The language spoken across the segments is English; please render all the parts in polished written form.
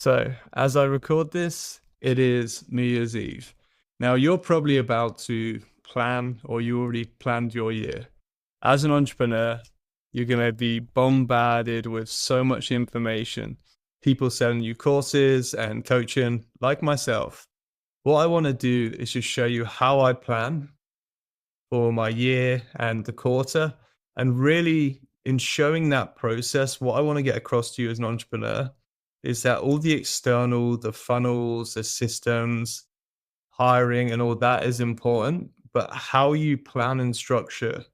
So, as I record this, it is New Year's Eve. Now, you're probably about to plan, or you already planned your year. As an entrepreneur, you're going to be bombarded with so much information. People selling you courses and coaching, like myself. What I want to do is just show you how I plan for my year and the quarter. And really, in showing that process, what I want to get across to you as an entrepreneur is that all the external, the funnels, the systems, hiring, and all that is important. But how you plan and structure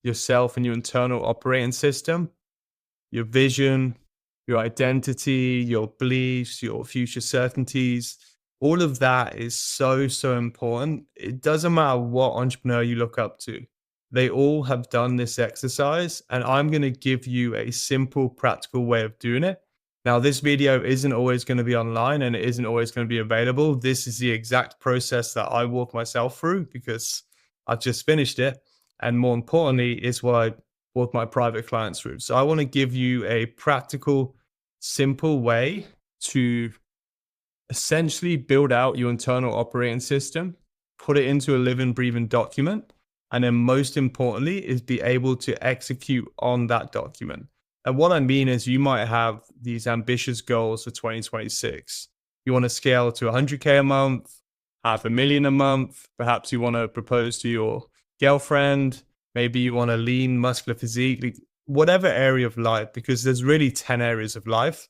yourself and your internal operating system, your vision, your identity, your beliefs, your future certainties, all of that is so, so important. It doesn't matter what entrepreneur you look up to. They all have done this exercise, and I'm going to give you a simple, practical way of doing it. Now, this video isn't always going to be online and it isn't always going to be available. This is the exact process that I walk myself through because I've just finished it. And more importantly, it's what I walk my private clients through. So I want to give you a practical, simple way to essentially build out your internal operating system, put it into a living, breathing document, and then most importantly is be able to execute on that document. And what I mean is you might have these ambitious goals for 2026. You want to scale to 100K a month, $500,000 a month. Perhaps you want to propose to your girlfriend. Maybe you want a lean, muscular physique, whatever area of life, because there's really 10 areas of life.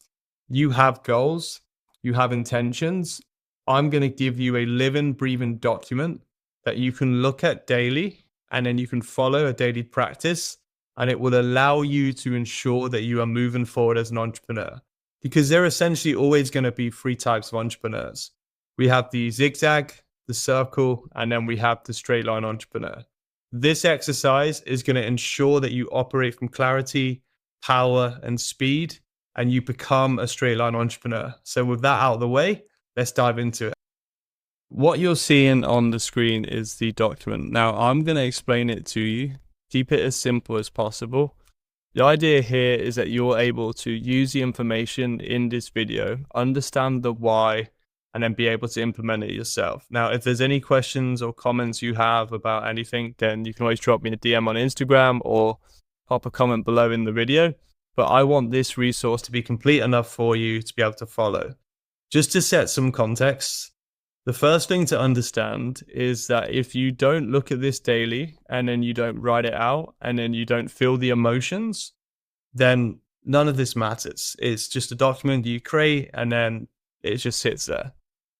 You have goals, you have intentions. I'm going to give you a living, breathing document that you can look at daily, and then you can follow a daily practice, and it will allow you to ensure that you are moving forward as an entrepreneur. Because there are essentially always going to be three types of entrepreneurs. We have the zigzag, the circle, and then we have the straight line entrepreneur. This exercise is going to ensure that you operate from clarity, power, and speed, and you become a straight line entrepreneur. So with that out of the way, let's dive into it. What you're seeing on the screen is the document. Now, I'm going to explain it to you. Keep it as simple as possible. The idea here is that you're able to use the information in this video, understand the why, and then be able to implement it yourself. Now, if there's any questions or comments you have about anything, then you can always drop me a DM on Instagram or pop a comment below in the video. But I want this resource to be complete enough for you to be able to follow. Just to set some context, the first thing to understand is that if you don't look at this daily and then you don't write it out and then you don't feel the emotions, then none of this matters. It's just a document you create and then it just sits there.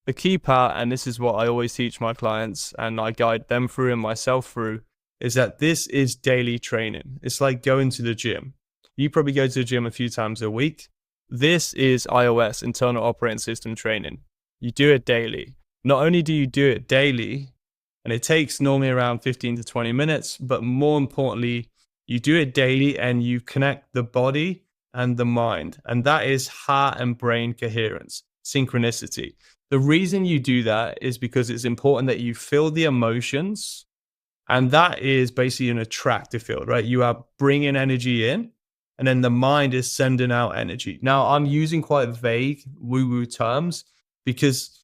The key part, and this is what I always teach my clients and I guide them through and myself through, is that this is daily training. It's like going to the gym. You probably go to the gym a few times a week. This is iOS, internal operating system training. You do it daily. Not only do you do it daily, and it takes normally around 15 to 20 minutes, but more importantly, you do it daily and you connect the body and the mind. And that is heart and brain coherence, synchronicity. The reason you do that is because it's important that you feel the emotions. And that is basically an attractive field, right? You are bringing energy in, and then the mind is sending out energy. Now, I'm using quite vague woo-woo terms because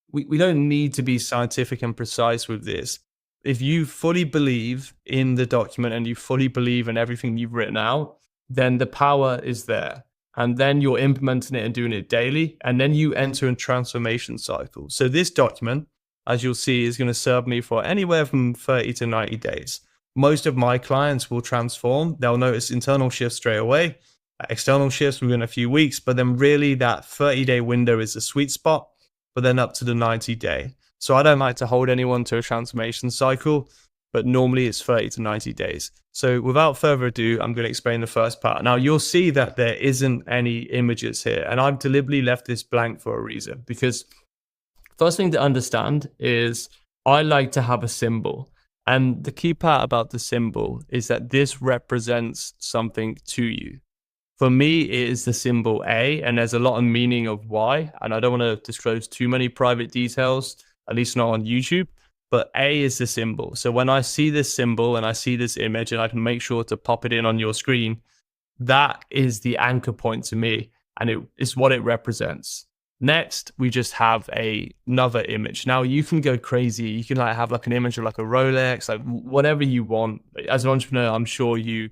we don't need to be scientific and precise with this. If you fully believe in the document and you fully believe in everything you've written out, then the power is there. And then you're implementing it and doing it daily. And then you enter a transformation cycle. So this document, as you'll see, is going to serve me for anywhere from 30 to 90 days. Most of my clients will transform. They'll notice internal shifts straight away, external shifts within a few weeks. But then really that 30-day window is the sweet spot, but then up to the 90-day. So I don't like to hold anyone to a transformation cycle, but normally it's 30 to 90 days. So without further ado, I'm going to explain the first part. Now you'll see that there isn't any images here, and I've deliberately left this blank for a reason, because first thing to understand is I like to have a symbol. And the key part about the symbol is that this represents something to you. For me, it is the symbol A, and there's a lot of meaning of why, and I don't want to disclose too many private details, at least not on YouTube, but A is the symbol. So when I see this symbol and I see this image and I can make sure to pop it in on your screen, that is the anchor point to me, and it is what it represents. Next, we just have another image. Now you can go crazy. You can like have like an image of like a Rolex, like whatever you want. As an entrepreneur, I'm sure you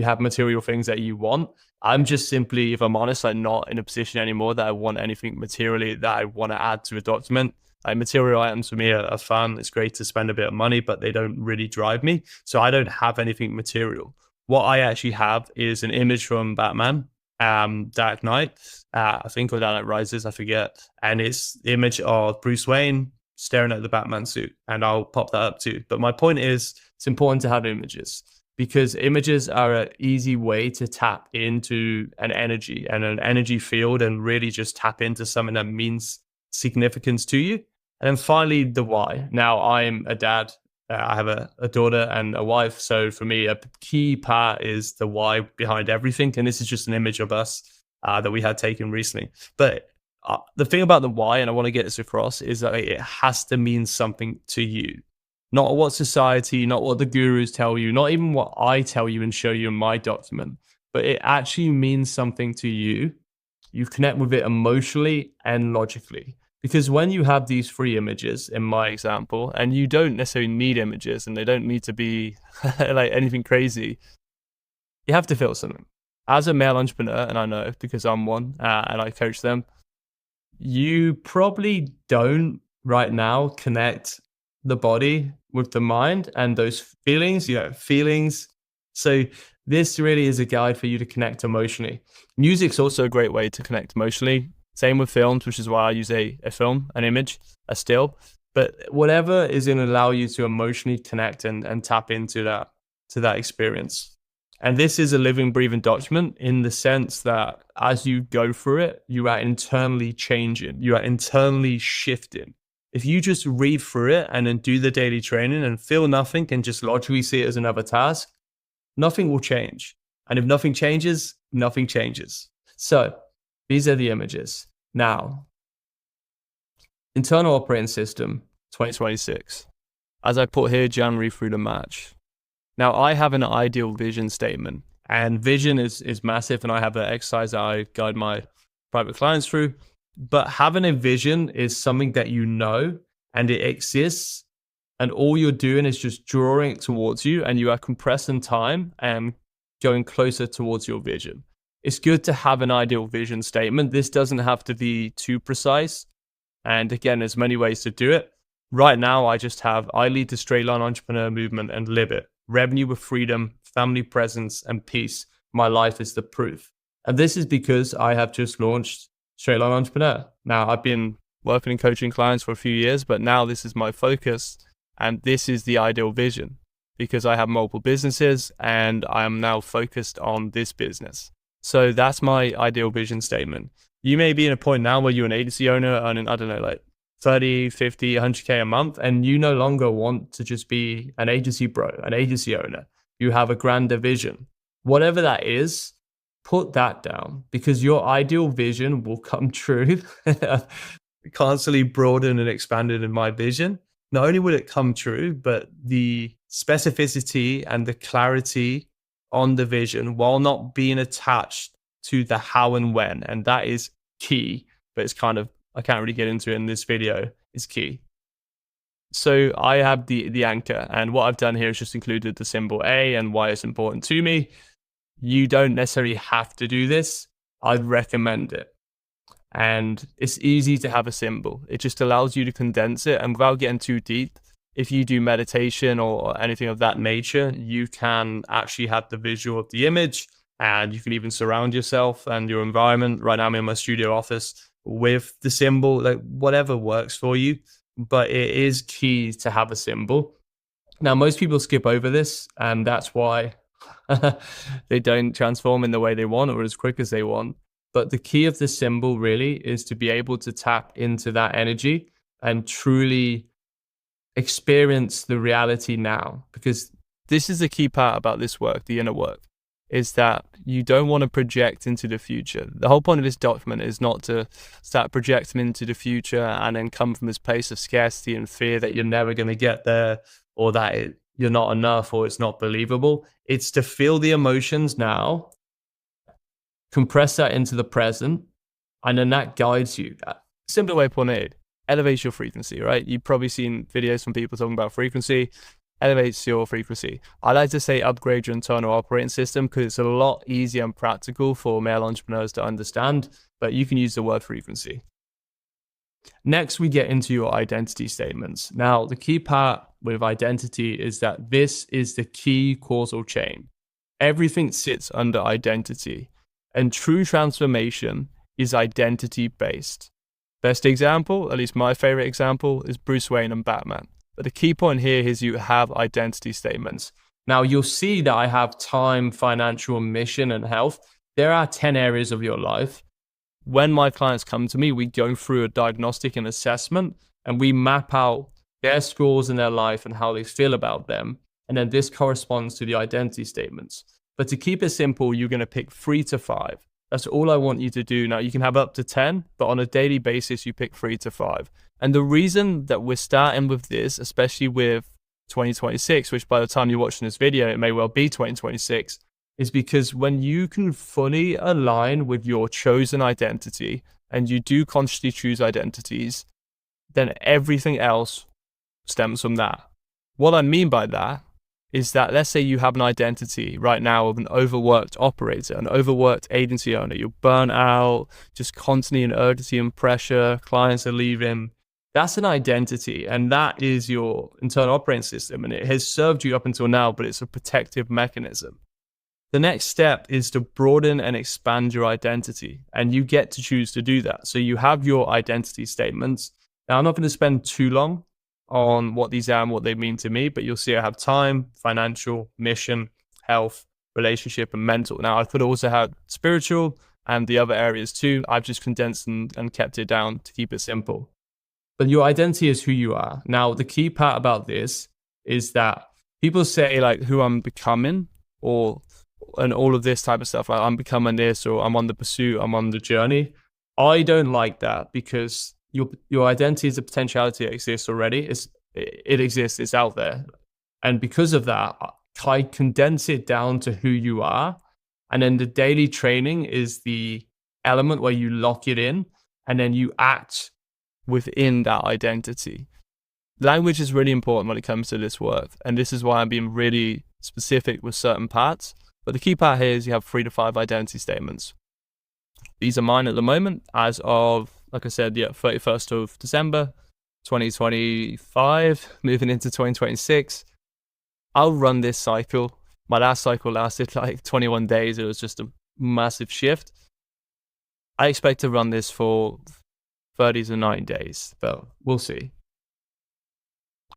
have material things that you want. I'm just simply, if I'm honest, like not in a position anymore that I want anything materially that I want to add to a document. Like material items for me are fun. It's great to spend a bit of money, but they don't really drive me. So I don't have anything material. What I actually have is an image from Batman, Dark Knight, I think, or Dark Knight Rises, I forget. And it's the image of Bruce Wayne staring at the Batman suit. And I'll pop that up too. But my point is, it's important to have images because images are an easy way to tap into an energy and an energy field and really just tap into something that means significance to you. And then finally, the why. Now, I'm a dad. I have a daughter and a wife. So for me, a key part is the why behind everything. And this is just an image of us that we had taken recently. But the thing about the why, and I want to get this across, is that it has to mean something to you. Not what society, not what the gurus tell you, not even what I tell you and show you in my document, but it actually means something to you. You connect with it emotionally and logically. Because when you have these 3 images, in my example, and you don't necessarily need images and they don't need to be like anything crazy, you have to feel something. As a male entrepreneur, and I know because I'm one and I coach them, you probably don't right now connect the body with the mind and those feelings, feelings. So this really is a guide for you to connect emotionally. Music's also a great way to connect emotionally. Same with films, which is why I use a film, an image, a still. But whatever is going to allow you to emotionally connect and tap into that experience. And this is a living, breathing document in the sense that as you go through it, you are internally changing, you are internally shifting. If you just read through it and then do the daily training and feel nothing and just logically see it as another task, nothing will change. And if nothing changes, nothing changes. So these are the images. Now, internal operating system 2026. As I put here, January through to March. Now, I have an ideal vision statement, and vision is massive, and I have an exercise that I guide my private clients through. But having a vision is something that you know, and it exists, and all you're doing is just drawing it towards you, and you are compressing time and going closer towards your vision. It's good to have an ideal vision statement. This doesn't have to be too precise. And again, there's many ways to do it. Right now, I lead the straight line entrepreneur movement and live it. Revenue with freedom, family presence, and peace. My life is the proof. And this is because I have just launched Straight Line Entrepreneur. Now, I've been working and coaching clients for a few years, but now this is my focus. And this is the ideal vision because I have multiple businesses and I am now focused on this business. So that's my ideal vision statement. You may be in a point now where you're an agency owner earning, I don't know, like 30, 50, 100K a month, and you no longer want to just be an agency bro, an agency owner. You have a grander vision. Whatever that is, put that down because your ideal vision will come true. Constantly broaden and expanded in my vision. Not only will it come true, but the specificity and the clarity on the vision while not being attached to the how and when. And that is key, but it's kind of, I can't really get into it in this video, is key. So I have the anchor, and what I've done here is just included the symbol A and why it's important to me. You don't necessarily have to do this. I'd recommend it. And it's easy to have a symbol. It just allows you to condense it, and without getting too deep, if you do meditation or anything of that nature, you can actually have the visual of the image, and you can even surround yourself and your environment. Right now I'm in my studio office with the symbol, like whatever works for you, but it is key to have a symbol. Now, most people skip over this, and that's why they don't transform in the way they want or as quick as they want. But the key of the symbol really is to be able to tap into that energy and truly experience the reality now, because this is the key part about this work, the inner work, is that you don't want to project into the future. The whole point of this document is not to start projecting into the future and then come from this place of scarcity and fear that you're never going to get there, or that you're not enough, or it's not believable. It's to feel the emotions now, compress that into the present, and then that guides you. Simple way of putting it, elevates your frequency, right? You've probably seen videos from people talking about frequency, elevates your frequency. I like to say upgrade your internal operating system because it's a lot easier and practical for male entrepreneurs to understand, but you can use the word frequency. Next, we get into your identity statements. Now, the key part with identity is that this is the key causal chain. Everything sits under identity, and true transformation is identity-based. Best example, at least my favorite example, is Bruce Wayne and Batman. But the key point here is you have identity statements. Now, you'll see that I have time, financial, mission, and health. There are 10 areas of your life. When my clients come to me, we go through a diagnostic and assessment, and we map out their scores in their life and how they feel about them. And then this corresponds to the identity statements. But to keep it simple, you're going to pick 3 to 5. That's all I want you to do. Now, you can have up to 10, but on a daily basis, you pick 3 to 5. And the reason that we're starting with this, especially with 2026, which by the time you're watching this video, it may well be 2026, is because when you can fully align with your chosen identity and you do consciously choose identities, then everything else stems from that. What I mean by that is that let's say you have an identity right now of an overworked operator, an overworked agency owner, you're burnt out, just constantly in urgency and pressure, clients are leaving. That's an identity, and that is your internal operating system, and it has served you up until now, but it's a protective mechanism. The next step is to broaden and expand your identity, and you get to choose to do that. So you have your identity statements. Now, I'm not going to spend too long on what these are and what they mean to me, but you'll see I have time, financial, mission, health, relationship, and mental. Now, I could also have spiritual and the other areas too. I've just condensed and kept it down to keep it simple. But your identity is who you are. Now, the key part about this is that people say like who I'm becoming and all of this type of stuff. Like I'm becoming this, or I'm on the pursuit, I'm on the journey. I don't like that because your identity is a potentiality that exists already. It exists, it's out there. And because of that, I condense it down to who you are. And then the daily training is the element where you lock it in and then you act within that identity. Language is really important when it comes to this work. And this is why I'm being really specific with certain parts. But the key part here is you have 3 to 5 identity statements. These are mine at the moment as of, like I said, 31st of December, 2025, moving into 2026. I'll run this cycle. My last cycle lasted like 21 days. It was just a massive shift. I expect to run this for 30 to 9 days, but we'll see.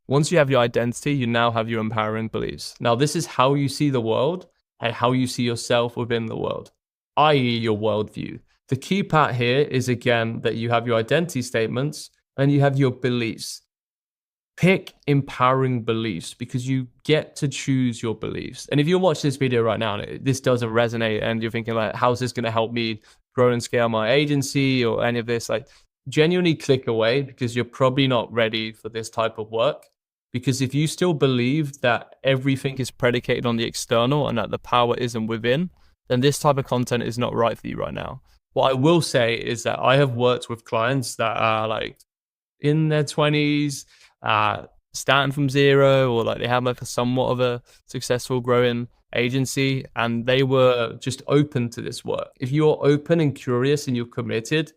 Once you have your identity, you now have your empowering beliefs. Now, this is how you see the world and how you see yourself within the world, i.e. your worldview. The key part here is, again, that you have your identity statements and you have your beliefs. Pick empowering beliefs because you get to choose your beliefs. And if you watch this video right now and this doesn't resonate and you're thinking like, how's this going to help me grow and scale my agency or any of this, like genuinely click away because you're probably not ready for this type of work. Because if you still believe that everything is predicated on the external and that the power isn't within, then this type of content is not right for you right now. What I will say is that I have worked with clients that are like in their 20s, starting from zero, or like they have like a somewhat of a successful growing agency, and they were just open to this work. If you're open and curious and you're committed,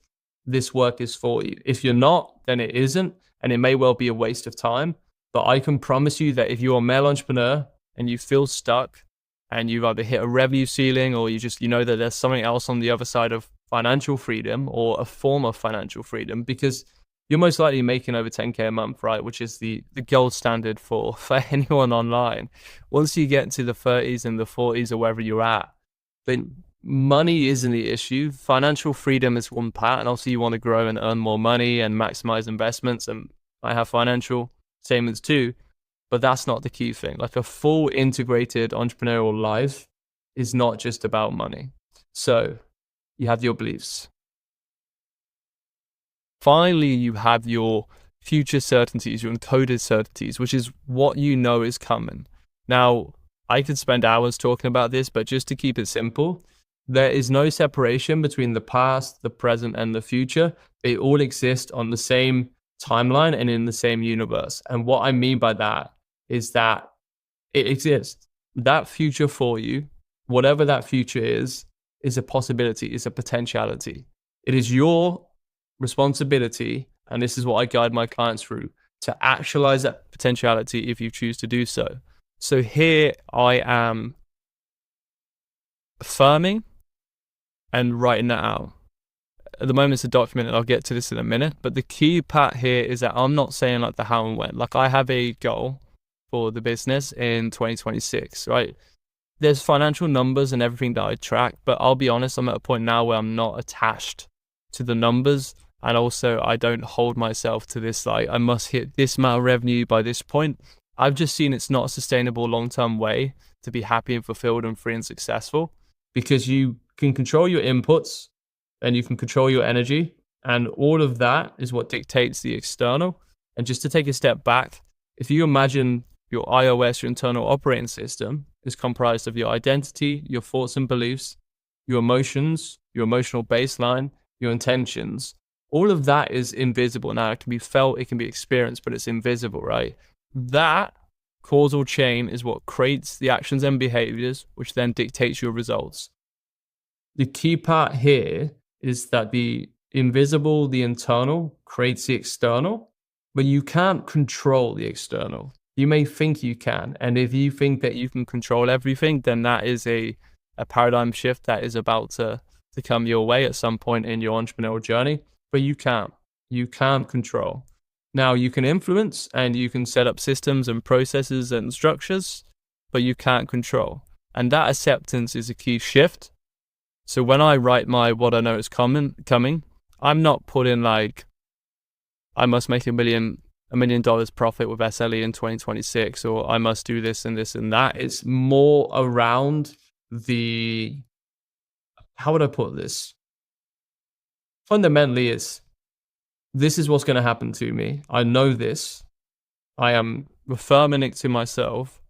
this work is for you. If you're not, then it isn't, and it may well be a waste of time. But I can promise you that if you're a male entrepreneur and you feel stuck and you've either hit a revenue ceiling or you know that there's something else on the other side of financial freedom or a form of financial freedom, because you're most likely making over 10K a month, right? Which is the gold standard for anyone online. Once you get to the 30s and the 40s or wherever you're at, then money isn't the issue. Financial freedom is one part, and also you want to grow and earn more money and maximize investments, and I have financial statements too, but that's not the key thing. Like a full integrated entrepreneurial life is not just about money. So you have your beliefs. Finally, you have your future certainties, your encoded certainties, which is what you know is coming. Now, I could spend hours talking about this, but just to keep it simple, There is no separation between the past, the present, and the future. They all exist on the same timeline and in the same universe. And what I mean by that is that it exists. That future for you, whatever that future is a possibility, is a potentiality. It is your responsibility, and this is what I guide my clients through, to actualize that potentiality if you choose to do so. So here I am affirming and writing that out. At the moment it's a document, and I'll get to this in a minute, but the key part here is that I'm not saying like the how and when. Like I have a goal for the business in 2026, right? There's financial numbers and everything that I track, but I'll be honest, I'm at a point now where I'm not attached to the numbers. And also I don't hold myself to this, like I must hit this amount of revenue by this point. I've just seen it's not a sustainable long-term way to be happy and fulfilled and free and successful, because you can control your inputs and you can control your energy. And all of that is what dictates the external. And just to take a step back, if you imagine your iOS, your internal operating system, is comprised of your identity, your thoughts and beliefs, your emotions, your emotional baseline, your intentions. All of that is invisible. Now, it can be felt, it can be experienced, but it's invisible, right? That causal chain is what creates the actions and behaviors, which then dictates your results. The key part here is that the invisible, the internal, creates the external, but you can't control the external. You may think you can, and if you think that you can control everything, then that is a paradigm shift that is about to come your way at some point in your entrepreneurial journey, but you can't. You can't control. Now, you can influence and you can set up systems and processes and structures, but you can't control. And that acceptance is a key shift. So when I write my what I know is coming, I'm not putting like, I must make $1 million profit with SLE in 2026, or I must do this and this and that. It's more around the, how would I put this? Fundamentally, this is what's going to happen to me. I know this. I am affirming it to myself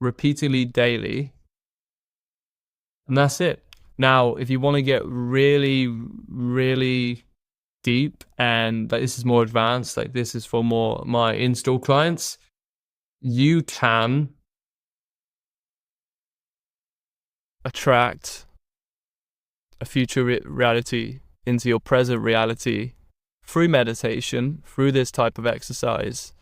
repeatedly daily. And that's it. Now, if you want to get really, really deep, and like this is more advanced, like this is for more my install clients, you can attract a future reality into your present reality through meditation, through this type of exercise.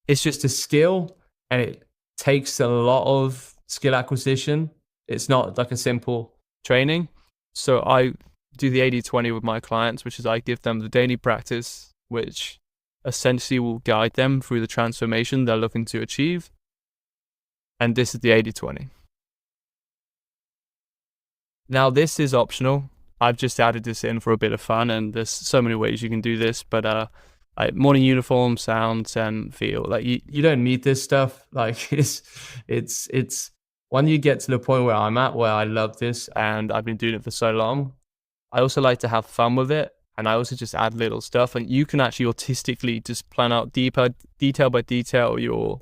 It's just a skill, and it takes a lot of skill acquisition. It's not like a simple training. So I do the 80-20 with my clients, which is I give them the daily practice, which essentially will guide them through the transformation they're looking to achieve. And this is the 80-20. Now, this is optional. I've just added this in for a bit of fun, and there's so many ways you can do this, but morning uniform, sounds, and feel. Like you don't need this stuff. Like it's when you get to the point where I'm at, where I love this and I've been doing it for so long, I also like to have fun with it, and I also just add little stuff, and you can actually artistically just plan out detail by detail your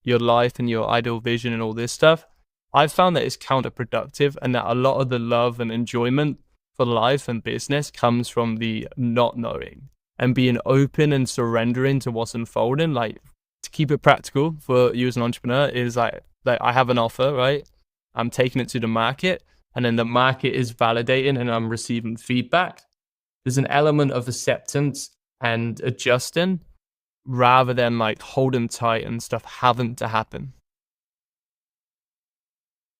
life and your ideal vision and all this stuff. I've found that it's counterproductive, and that a lot of the love and enjoyment for life and business comes from the not knowing and being open and surrendering to what's unfolding. Like, to keep it practical for you as an entrepreneur is like I have an offer, right? I'm taking it to the market, and then the market is validating and I'm receiving feedback. There's an element of acceptance and adjusting rather than like holding tight and stuff having to happen.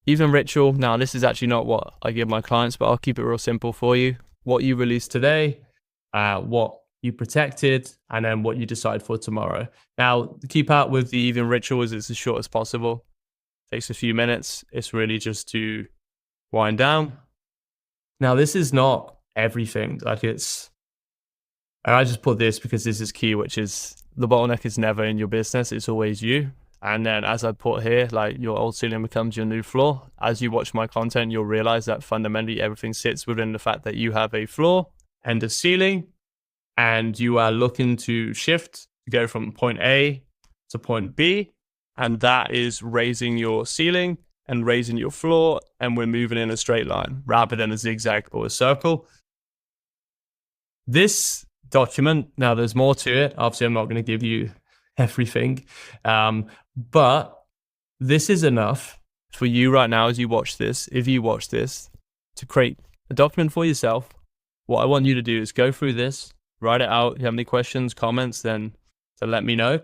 Even ritual. Now, this is actually not what I give my clients, but I'll keep it real simple for you. What you release today, what you protected, and then what you decide for tomorrow. Now, the key part with the even ritual is it's as short as possible. It takes a few minutes. It's really just to wind down. Now, this is not everything. Like and I just put this because this is key, which is the bottleneck is never in your business. It's always you. And then as I put here, like your old ceiling becomes your new floor. As you watch my content, you'll realize that fundamentally everything sits within the fact that you have a floor and a ceiling, and you are looking to shift to go from point A to point B. And that is raising your ceiling and raising your floor, and we're moving in a straight line rather than a zigzag or a circle. This document, now there's more to it. Obviously, I'm not going to give you everything, but this is enough for you right now as you watch this, if you watch this, to create a document for yourself. What I want you to do is go through this, write it out. If you have any questions, comments, then to let me know.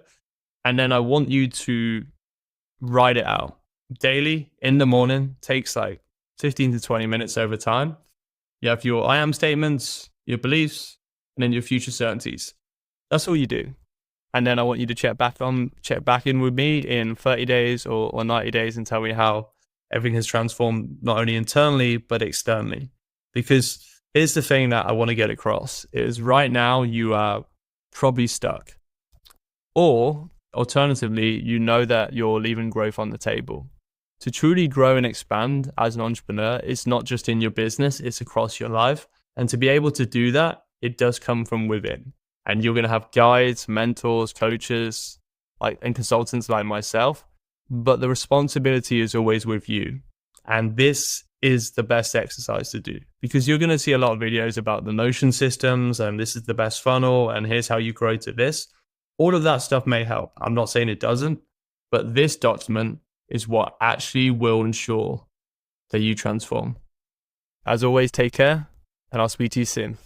And then I want you to write it out daily in the morning. Takes like 15 to 20 minutes over time. You have your I am statements, your beliefs, and then your future certainties. That's all you do. And then I want you to check back in with me in 30 days or 90 days and tell me how everything has transformed, not only internally, but externally. Because here's the thing that I want to get across is right now you are probably stuck. Or alternatively, you know that you're leaving growth on the table. To truly grow and expand as an entrepreneur, it's not just in your business, it's across your life. And to be able to do that, it does come from within. And you're going to have guides, mentors, coaches, and consultants like myself. But the responsibility is always with you. And this is the best exercise to do, because you're going to see a lot of videos about the Notion systems and this is the best funnel and here's how you grow to this. All of that stuff may help. I'm not saying it doesn't, but this document is what actually will ensure that you transform. As always, take care, and I'll speak to you soon.